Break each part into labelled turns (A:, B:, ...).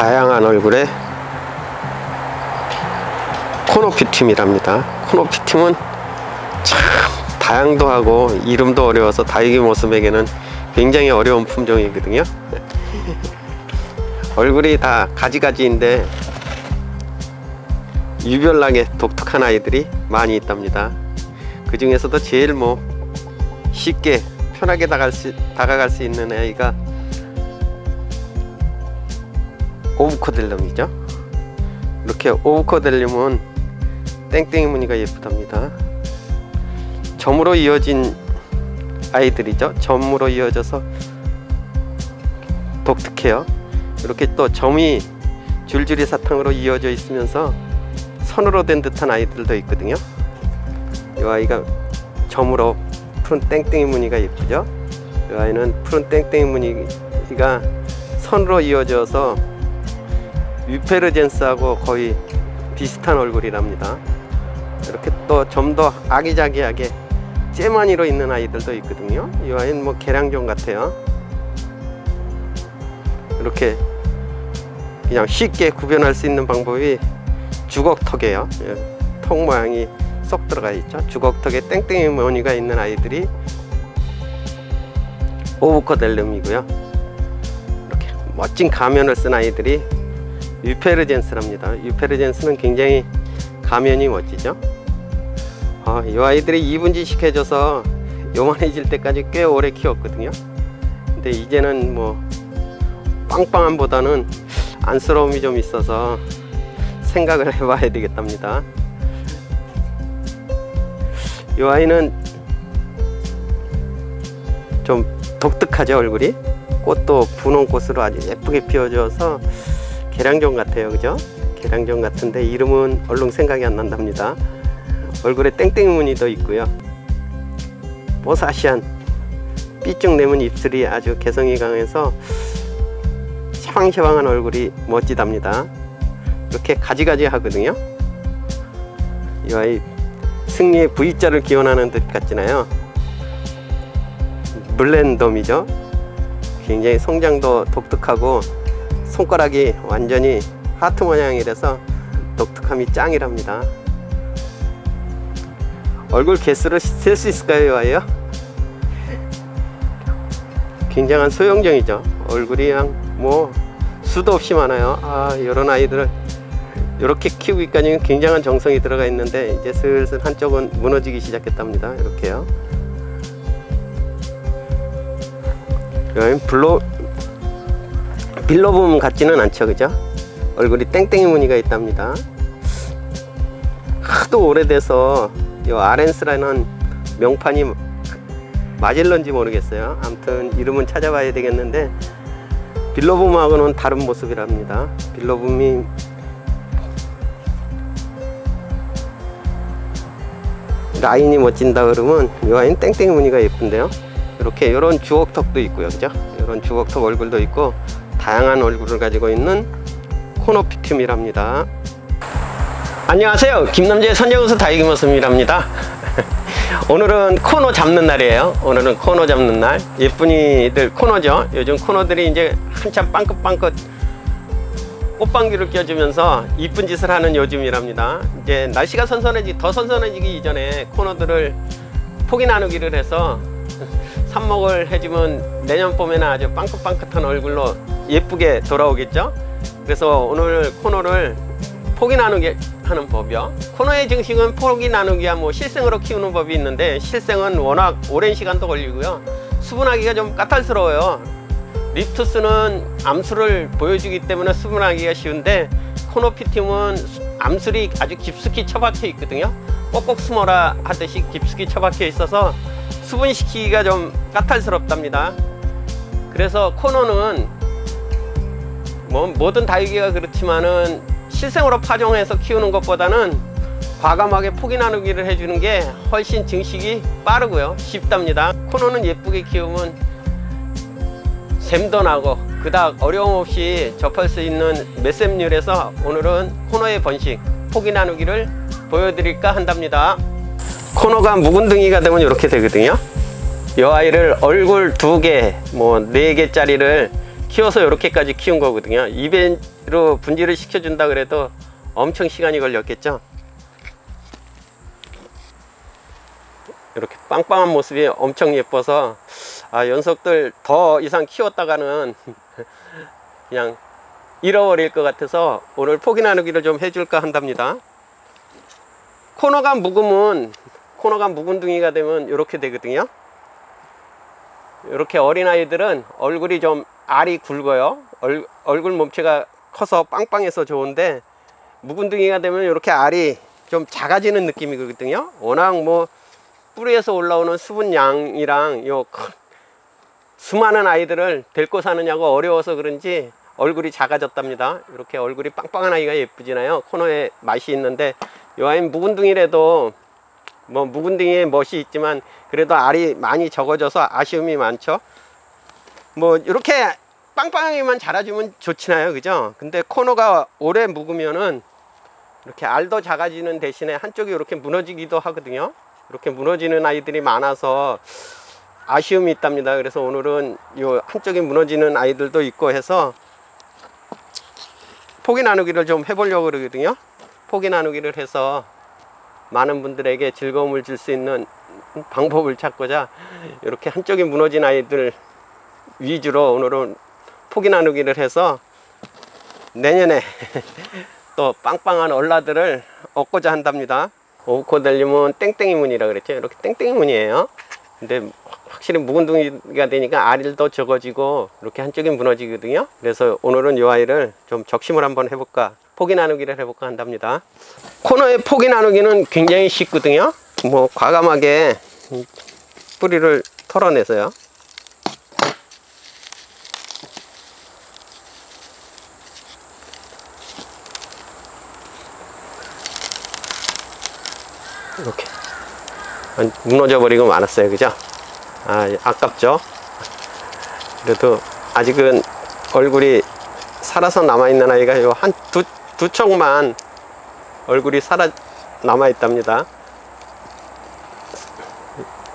A: 다양한 얼굴의 코노피팀이랍니다. 코노피팀은 참 다양도 하고 이름도 어려워서 다육이 모습에게는 굉장히 어려운 품종이거든요. 얼굴이 다 가지가지인데 유별나게 독특한 아이들이 많이 있답니다. 그 중에서도 제일 쉽게 편하게 다가갈 수 있는 아이가 오브코델름이죠. 이렇게 오브코델름은 땡땡이 무늬가 예쁘답니다. 점으로 이어진 아이들이죠. 점으로 이어져서 독특해요. 이렇게 또 점이 줄줄이 사탕으로 이어져 있으면서 선으로 된 듯한 아이들도 있거든요. 이 아이가 점으로 푸른 땡땡이 무늬가 예쁘죠. 이 아이는 푸른 땡땡이 무늬가 선으로 이어져서 유페르젠스하고 거의 비슷한 얼굴이랍니다. 이렇게 또 좀 더 아기자기하게 째마니로 있는 아이들도 있거든요. 이 아이는 계량종 같아요. 이렇게 그냥 쉽게 구별할 수 있는 방법이 주걱턱이에요. 턱 모양이 쏙 들어가 있죠. 주걱턱에 땡땡이 무늬가 있는 아이들이 오브코델름이고요. 이렇게 멋진 가면을 쓴 아이들이 유페르젠스랍니다. 유페르젠스는 굉장히 가면이 멋지죠. 이 아이들이 이분지식 해줘서 요만해질 때까지 꽤 오래 키웠거든요. 근데 이제는 빵빵함보다는 안쓰러움이 좀 있어서 생각을 해봐야 되겠답니다. 이 아이는 좀 독특하죠. 얼굴이 꽃도 분홍꽃으로 아주 예쁘게 피워져서 계량종 같아요. 그죠? 계량종 같은데 이름은 얼른 생각이 안 난답니다. 얼굴에 땡땡이 무늬도 있고요. 보사시한 삐쭉 내문 입술이 아주 개성이 강해서 샤방샤방한 얼굴이 멋지답니다. 이렇게 가지가지 하거든요. 이 아이 승리의 V자를 기원하는 듯 같잖아요. 블렌덤이죠. 굉장히 성장도 독특하고 손가락이 완전히 하트 모양이라서 독특함이 짱이랍니다. 얼굴 개수를 셀 수 있을까요? 이 아이요? 굉장한 소형종이죠. 얼굴이 수도 없이 많아요. 이런 아이들을 이렇게 키우기까지는 굉장한 정성이 들어가 있는데 이제 슬슬 한쪽은 무너지기 시작했답니다. 이렇게요. 여긴 빌로붐 같지는 않죠. 그죠? 얼굴이 땡땡이 무늬가 있답니다. 하도 오래돼서 이 아렌스라는 명판이 맞을런지 모르겠어요. 아무튼 이름은 찾아봐야 되겠는데 빌로붐하고는 다른 모습이랍니다. 빌로붐이 라인이 멋진다 그러면 이 아이는 땡땡이 무늬가 예쁜데요. 이렇게 이런 주걱턱도 있고요. 그죠? 이런 주걱턱 얼굴도 있고 다양한 얼굴을 가지고 있는 코노피툼이랍니다. 안녕하세요. 김남재의 선정우수 다육이 모습이랍니다. 오늘은 코노 잡는 날이에요. 오늘은 코노 잡는 날. 예쁜이들 코노죠. 요즘 코노들이 이제 한참 빵긋빵긋 꽃방귀를 껴주면서 이쁜 짓을 하는 요즘이랍니다. 이제 날씨가 더 선선해지기 이전에 코노들을 포기 나누기를 해서 삽목을 해주면 내년 봄에는 아주 빵긋빵긋한 얼굴로 예쁘게 돌아오겠죠. 그래서 오늘 코노를 포기 나누기 하는 법이요. 코노의 증식은 포기 나누기야 실생으로 키우는 법이 있는데 실생은 워낙 오랜 시간도 걸리고요. 수분하기가 좀 까탈스러워요. 립투스는 암술을 보여주기 때문에 수분하기가 쉬운데 코노피툼은 암술이 아주 깊숙이 처박혀 있거든요. 꼭꼭 숨어라 하듯이 깊숙이 처박혀 있어서 수분시키기가 좀 까탈스럽답니다. 그래서 코노는 모든 다육이가 그렇지만은 실생으로 파종해서 키우는 것보다는 과감하게 포기 나누기를 해주는 게 훨씬 증식이 빠르고요. 쉽답니다. 코노는 예쁘게 키우면 샘도 나고 그닥 어려움 없이 접할 수 있는 맷샘률에서 오늘은 코노의 번식 포기 나누기를 보여드릴까 한답니다. 코노가 묵은둥이가 되면 이렇게 되거든요. 이 아이를 얼굴 2개, 4개짜리를 키워서 이렇게까지 키운 거거든요. 2배로 분질을 시켜준다 그래도 엄청 시간이 걸렸겠죠. 이렇게 빵빵한 모습이 엄청 예뻐서 녀석들 더 이상 키웠다가는 그냥 잃어버릴 것 같아서 오늘 포기 나누기를 좀 해줄까 한답니다. 코너가 묵은 둥이가 되면 이렇게 되거든요. 이렇게 어린아이들은 얼굴이 좀 알이 굵어요. 얼굴 몸체가 커서 빵빵해서 좋은데 묵은 둥이가 되면 이렇게 알이 좀 작아지는 느낌이거든요. 워낙 뭐 뿌리에서 올라오는 수분 양이랑 요 수많은 아이들을 데리고 사느냐고 어려워서 그런지 얼굴이 작아졌답니다. 이렇게 얼굴이 빵빵한 아이가 예쁘잖아요. 코너에 맛이 있는데 이 아이는 묵은둥이라도 뭐 묵은둥이의 멋이 있지만 그래도 알이 많이 적어져서 아쉬움이 많죠. 뭐 이렇게 빵빵하게만 자라주면 좋지나요, 그죠? 근데 코너가 오래 묵으면은 이렇게 알도 작아지는 대신에 한쪽이 이렇게 무너지기도 하거든요. 이렇게 무너지는 아이들이 많아서 아쉬움이 있답니다. 그래서 오늘은 요 한쪽이 무너지는 아이들도 있고 해서 포기 나누기를 좀 해보려고 그러거든요. 포기 나누기를 해서 많은 분들에게 즐거움을 줄 수 있는 방법을 찾고자 이렇게 한쪽이 무너진 아이들 위주로 오늘은 포기 나누기를 해서 내년에 또 빵빵한 얼라들을 얻고자 한답니다. 오코델림은 땡땡이 무늬라 그랬죠. 이렇게 땡땡이 무늬예요. 근데 확실히 묵은둥이가 되니까 알이 더 적어지고 이렇게 한쪽이 무너지거든요. 그래서 오늘은 이 아이를 좀 적심을 한번 해볼까, 포기 나누기를 해볼까 한답니다. 코너의 포기 나누기는 굉장히 쉽거든요. 뭐 과감하게 뿌리를 털어내서요. 이렇게 무너져 버리고 말았어요, 그죠? 아깝죠? 그래도 아직은 얼굴이 살아서 남아있는 아이가 요 두 척만 얼굴이 살아 남아있답니다.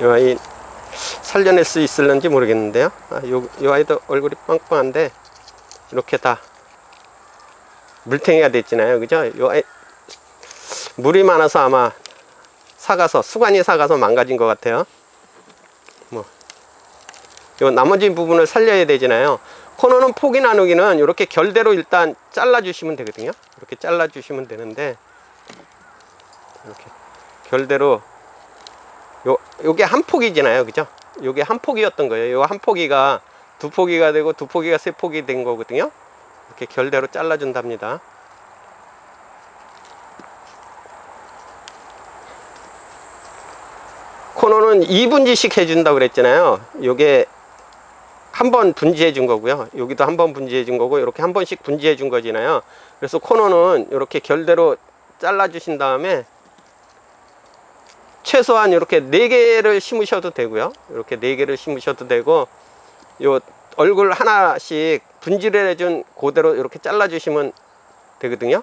A: 이 아이 살려낼 수 있을는지 모르겠는데요. 요 아이도 얼굴이 빵빵한데 이렇게 다 물탱이가 됐잖아요, 그죠? 요 아이 물이 많아서 아마 수관이 삭아서 망가진 것 같아요. 뭐, 요 나머지 부분을 살려야 되잖아요. 코너는 포기 나누기는 이렇게 결대로 일단 잘라 주시면 되거든요. 이렇게 잘라 주시면 되는데 이렇게 결대로 요게 한 폭이잖아요, 그죠? 요게 한 폭이었던 거예요. 요 한 폭이가 두 폭이가 되고 두 폭이가 세 폭이 된 거거든요. 이렇게 결대로 잘라 준답니다. 코너는 2분지씩 해준다고 그랬잖아요. 요게 한 번 분지해 준 거고요. 여기도 한 번 분지해 준 거고, 이렇게 한 번씩 분지해 준 거잖아요. 그래서 코너는 이렇게 결대로 잘라 주신 다음에 최소한 이렇게 4개를 심으셔도 되고요. 이렇게 4개를 심으셔도 되고, 요 얼굴 하나씩 분질을 해준 그대로 이렇게 잘라 주시면 되거든요.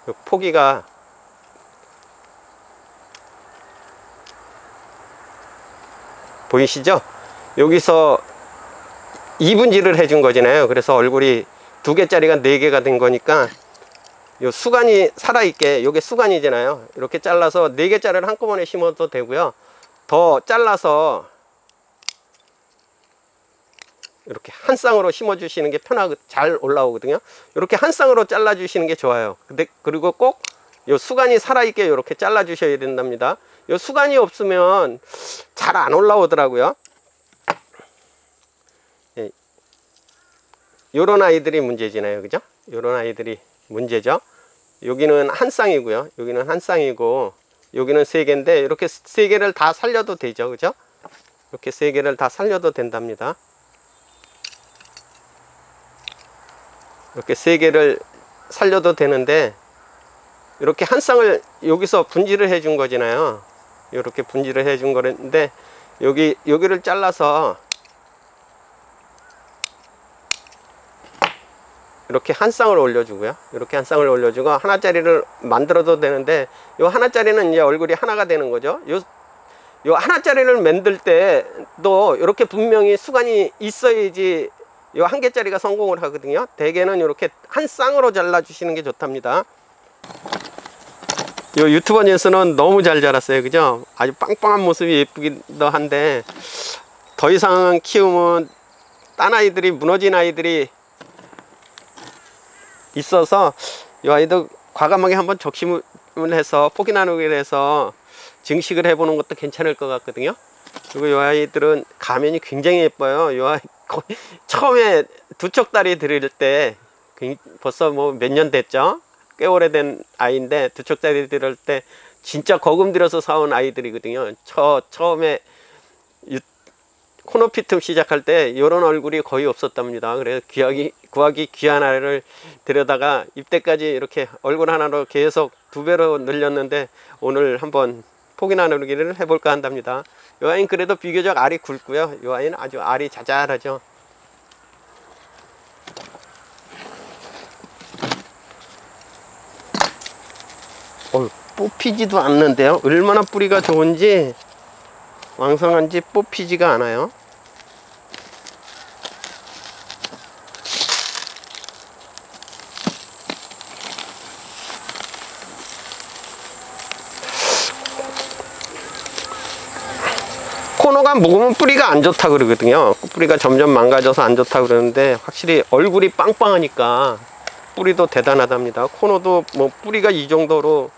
A: 요 포기가 보이시죠? 여기서 2분질을 해준 거잖아요. 그래서 얼굴이 2개짜리가 4개가 된 거니까 요 수간이 살아있게, 요게 수간이잖아요. 이렇게 잘라서 4개짜리를 한꺼번에 심어도 되고요. 더 잘라서 이렇게 한 쌍으로 심어 주시는 게 편하고 잘 올라오거든요. 이렇게 한 쌍으로 잘라 주시는 게 좋아요. 근데 그리고 꼭 요 수간이 살아있게 이렇게 잘라 주셔야 된답니다. 요 수간이 없으면 잘 안 올라오더라고요. 예. 요런 아이들이 문제잖아요, 그죠? 요런 아이들이 문제죠. 여기는 한 쌍이고요, 여기는 한 쌍이고, 여기는 3개인데 이렇게 3개를 다 살려도 되죠, 그죠? 이렇게 3개를 다 살려도 된답니다. 이렇게 3개를 살려도 되는데, 이렇게 한 쌍을 여기서 분질을 해 준 거잖아요. 이렇게 분질을 해 준 거는데, 여기를 잘라서 이렇게 한 쌍을 올려주고요. 이렇게 한 쌍을 올려주고 하나짜리를 만들어도 되는데, 요 하나짜리는 이제 얼굴이 하나가 되는 거죠. 요 하나짜리를 만들 때도 이렇게 분명히 수간이 있어야지 요 한 개짜리가 성공을 하거든요. 대개는 이렇게 한 쌍으로 잘라 주시는 게 좋답니다. 요 유튜버 뉴스는 너무 잘 자랐어요, 그죠? 아주 빵빵한 모습이 예쁘기도 한데 더 이상 키우면 딴 아이들이, 무너진 아이들이 있어서 이 아이도 과감하게 한번 적심을 해서 포기 나누기를 해서 증식을 해보는 것도 괜찮을 것 같거든요. 그리고 이 아이들은 가면이 굉장히 예뻐요. 이 아이 처음에 두척다리 들일 때 벌써 뭐 몇 년 됐죠? 꽤 오래된 아이인데 두척다리 들을 때 진짜 거금 들여서 사온 아이들이거든요. 처음에 코노피트 시작할 때 이런 얼굴이 거의 없었답니다. 그래서 구하기 귀한 아이를 들여다가 입대까지 이렇게 얼굴 하나로 계속 2배로 늘렸는데 오늘 한번 포기 나누기를 해볼까 한답니다. 이 아이는 그래도 비교적 알이 굵고요. 이 아이는 아주 알이 자잘하죠. 뽑히지도 않는데요. 얼마나 뿌리가 좋은지, 왕성한지 뽑히지가 않아요. 코노가 묵으면 뿌리가 안 좋다 그러거든요. 뿌리가 점점 망가져서 안 좋다 그러는데 확실히 얼굴이 빵빵하니까 뿌리도 대단하답니다. 코노도 뭐 뿌리가 이 정도로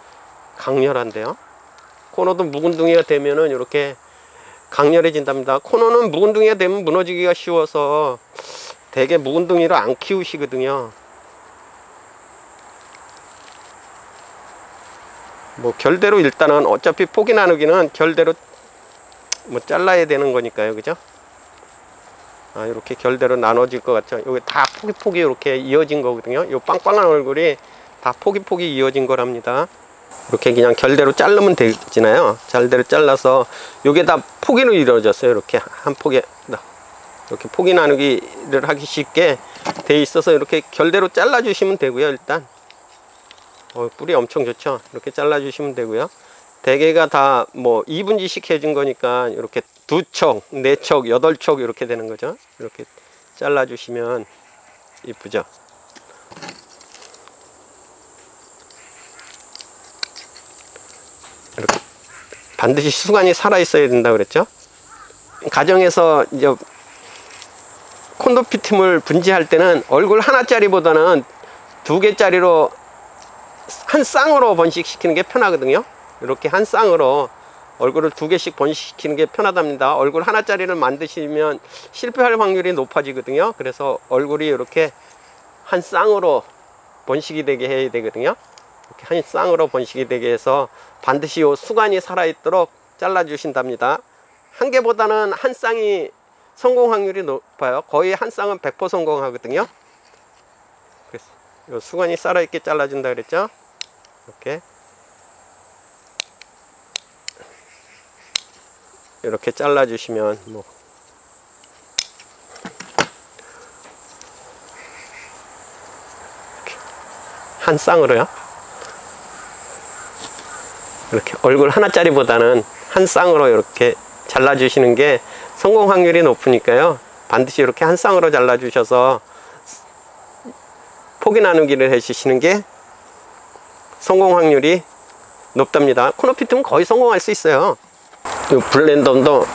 A: 강렬한데요. 코노도 묵은둥이가 되면은 이렇게 강렬해진답니다. 코노는 묵은둥이가 되면 무너지기가 쉬워서 대개 묵은둥이를 안 키우시거든요. 뭐 결대로 일단은 어차피 포기 나누기는 결대로 뭐 잘라야 되는 거니까요, 그죠? 이렇게 결대로 나눠질 것 같죠. 여기 다 포기 이렇게 이어진 거거든요. 요 빵빵한 얼굴이 다 포기 이어진 거랍니다. 이렇게 그냥 결대로 자르면 되잖아요. 결대로 잘라서 요게 다 포기로 이루어졌어요. 이렇게 한 포기, 이렇게 포기 나누기를 하기 쉽게 돼 있어서 이렇게 결대로 잘라 주시면 되고요. 일단 뿌리 엄청 좋죠. 이렇게 잘라 주시면 되고요. 대개가 다 뭐 2분지씩 해준 거니까 이렇게 2촉, 4촉, 8촉 이렇게 되는 거죠. 이렇게 잘라 주시면 이쁘죠. 이렇게 반드시 수간이 살아 있어야 된다 그랬죠. 가정에서 이제 콘도피틈을 분지할 때는 얼굴 하나짜리보다는 2개짜리로 한 쌍으로 번식시키는 게 편하거든요. 이렇게 한 쌍으로 얼굴을 2개씩 번식시키는 게 편하답니다. 얼굴 하나짜리를 만드시면 실패할 확률이 높아지거든요. 그래서 얼굴이 이렇게 한 쌍으로 번식이 되게 해야 되거든요. 이렇게 한 쌍으로 번식이 되게 해서 반드시 이 수간이 살아있도록 잘라 주신답니다. 한 개보다는 한 쌍이 성공 확률이 높아요. 거의 한 쌍은 100% 성공하거든요. 그래서 이 수간이 살아있게 잘라준다 그랬죠. 이렇게 잘라 주시면 뭐 한 쌍으로요. 이렇게 얼굴 하나짜리보다는 한 쌍으로 이렇게 잘라 주시는 게 성공 확률이 높으니까요. 반드시 이렇게 한 쌍으로 잘라 주셔서 포기 나누기를 해 주시는 게 성공 확률이 높답니다. 코노피트는 거의 성공할 수 있어요. 이 블렌덤도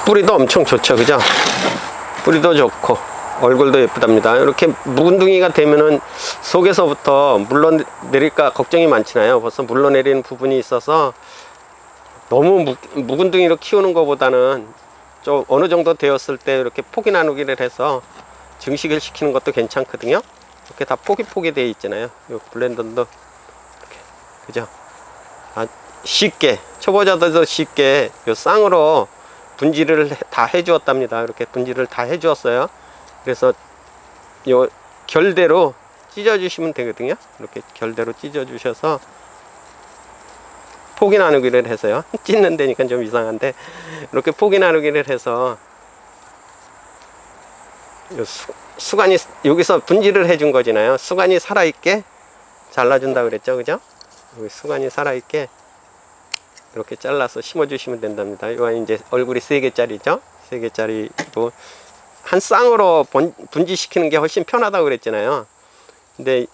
A: 뿌리도 엄청 좋죠, 그죠? 뿌리도 좋고 얼굴도 예쁘답니다. 이렇게 묵은둥이가 되면은 속에서부터 물러내릴까 걱정이 많잖아요. 벌써 물러내리는 부분이 있어서 너무 묵은둥이로 키우는 것보다는 좀 어느 정도 되었을 때 이렇게 포기 나누기를 해서 증식을 시키는 것도 괜찮거든요. 이렇게 다 포기 되어 있잖아요. 이 블렌덤도 이렇게, 그죠? 쉽게, 초보자들도 쉽게 요 쌍으로 분지를 다 해주었답니다. 이렇게 분지를 다 해주었어요. 그래서 요 결대로 찢어 주시면 되거든요. 이렇게 결대로 찢어 주셔서 포기 나누기를 해서요. 찢는 데니까 좀 이상한데 이렇게 포기 나누기를 해서 요 수간이 여기서 분지를 해준 거잖아요. 수간이 살아있게 잘라준다 그랬죠, 그죠? 여기 수간이 살아있게 이렇게 잘라서 심어 주시면 된답니다. 이거 이제 얼굴이 3개짜리죠. 3개짜리로 한 쌍으로 분지시키는 게 훨씬 편하다고 그랬잖아요. 근데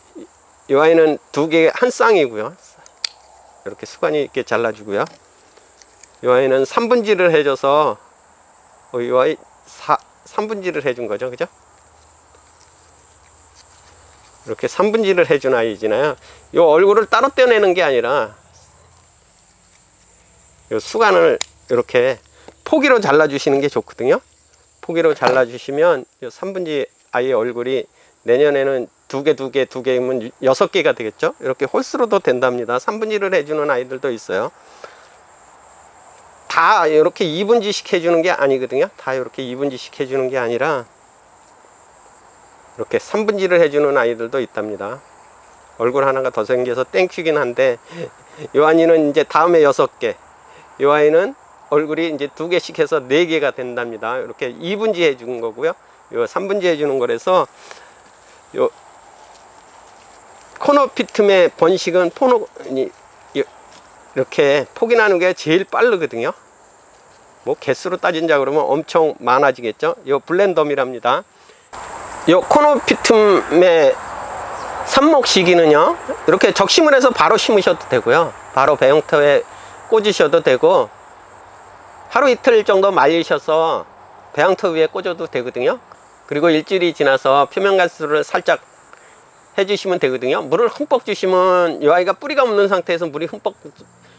A: 이 아이는 두 개 한 쌍이고요. 이렇게 수관이 있게 잘라주고요. 이 아이는 3분지를 해줘서 이 아이 3분지를 해준 거죠, 그죠? 이렇게 3분지를 해준 아이잖아요. 이 얼굴을 따로 떼내는 게 아니라 이 수관을 이렇게 포기로 잘라주시는 게 좋거든요. 포기로 잘라주시면 이 3분지 아이의 얼굴이 내년에는 두 개면 6개가 되겠죠. 이렇게 홀수로도 된답니다. 3분지를 해주는 아이들도 있어요. 다 이렇게 2분지씩 해주는 게 아니거든요. 다 이렇게 2분지씩 해주는 게 아니라 이렇게 3분지를 해주는 아이들도 있답니다. 얼굴 하나가 더 생겨서 땡큐긴 한데 이 아이는 이제 다음에 6개, 이 아이는 얼굴이 이제 2개씩 해서 4개가 된답니다. 이렇게 2분지 해주는 거고요. 요 3분지 해주는 거라서 요 코너 피트의 번식은 이렇게 폭이 나는 게 제일 빠르거든요. 뭐 개수로 따진다 그러면 엄청 많아지겠죠. 요 블렌덤이랍니다. 요 코너 피트의 삽목 시기는요, 이렇게 적심을 해서 바로 심으셔도 되고요, 바로 배영터에 꽂으셔도 되고, 하루 이틀 정도 말리셔서 배양터 위에 꽂아도 되거든요. 그리고 일주일이 지나서 표면가스를 살짝 해주시면 되거든요. 물을 흠뻑 주시면 이 아이가 뿌리가 없는 상태에서 물이 흠뻑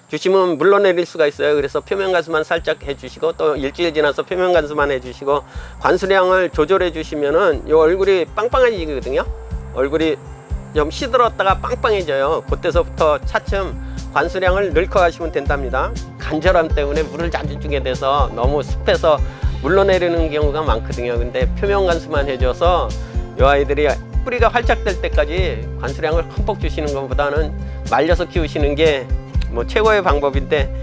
A: 주시면 물러내릴 수가 있어요. 그래서 표면가스만 살짝 해주시고, 또 일주일 지나서 표면가스만 해주시고, 관수량을 조절해 주시면은 이 얼굴이 빵빵해지거든요. 얼굴이 좀 시들었다가 빵빵해져요. 그때서부터 차츰 관수량을 넣고 가시면 된답니다. 간절함 때문에 물을 자주 주게 돼서 너무 습해서 물러내리는 경우가 많거든요. 근데 표면관수만 해줘서 이 아이들이 뿌리가 활짝 될 때까지 관수량을 흠뻑 주시는 것보다는 말려서 키우시는 게 뭐 최고의 방법인데,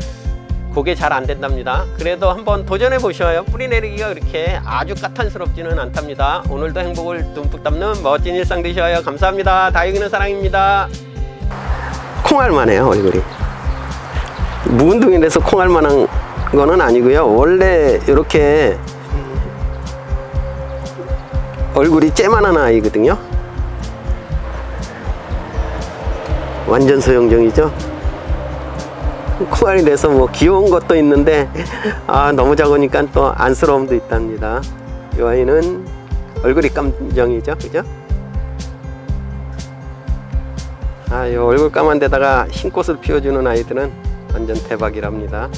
A: 그게 잘 안 된답니다. 그래도 한번 도전해 보셔요. 뿌리 내리기가 그렇게 아주 까탈스럽지는 않답니다. 오늘도 행복을 듬뿍 담는 멋진 일상 되셔요. 감사합니다. 다육이는 사랑입니다. 콩알만해요, 얼굴이. 무운동이라서 콩알만한 거는 아니고요. 원래 이렇게 얼굴이 째만한 아이거든요. 완전 소형종이죠. 콩알이 돼서 뭐 귀여운 것도 있는데 너무 작으니까 또 안쓰러움도 있답니다. 이 아이는 얼굴이 깜정이죠, 그죠? 이 얼굴 까만 데다가 흰 꽃을 피워주는 아이들은 완전 대박이랍니다.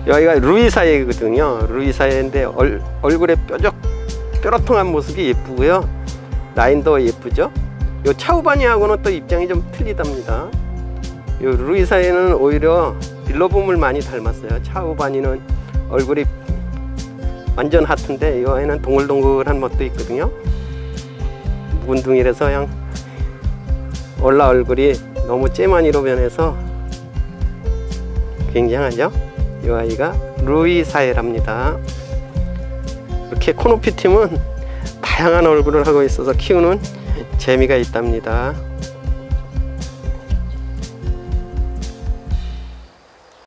A: 이 아이가 루이사이거든요. 루이사이인데 얼굴에 뾰로통한 모습이 예쁘고요, 라인도 예쁘죠. 요 차우바니하고는 또 입장이 좀 틀리답니다. 요 루이사이는 오히려 빌로봄을 많이 닮았어요. 차우바니는 얼굴이 완전 하트인데 이 아이는 동글동글한 멋도 있거든요. 묵은둥이라서 그냥 올라 얼굴이 너무 째마니로 변해서 굉장하죠. 이 아이가 루이사이랍니다. 이렇게 코노피 팀은 다양한 얼굴을 하고 있어서 키우는 재미가 있답니다.